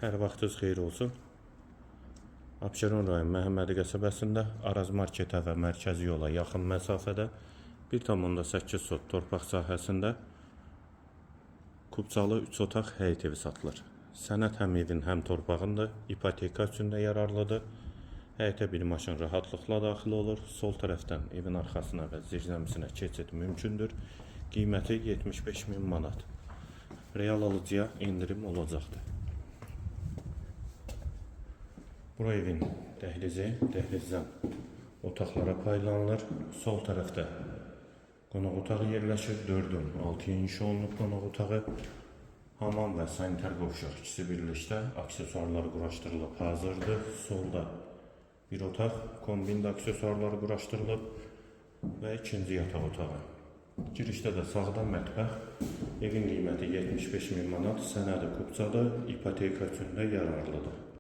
Hər vaxtınız xeyir olsun. Abşeron rayon Məhəmmədi qəsəbəsində Araz marketə və mərkəzi yola yaxın məsafədə 1,8 sot torpaq sahəsində kubcalı 3 otaq həyət evi satılır. Sənəd həm evin, həm torpağın da ipoteka üçün də yararlıdır. Həyətə bir maşın rahatlıqla daxil olur. Sol tərəfdən evin arxasına və zirzəmisinə keçid mümkündür. Qiyməti 75.000 manat. Real alıcıya indirim olacaqdır. Bura evin dəhlizi, dəhlizdən otaqlara paylanılır. Sol tərəfdə qonaq otağı yerləşir. 4-ün 6 inşa olunub qonaq otağı. Hamam və sanitar qovşaq ikisi birlikdə aksesuarları quraşdırılıb hazırdır. Solda bir otaq, kombində aksesuarları quraşdırılıb və ikinci yataq otağı. Girişdə də sağda mətbəx. Evin qiyməti 75.000 manat, sənədi kubcadır, ipoteka üçün də yararlıdır.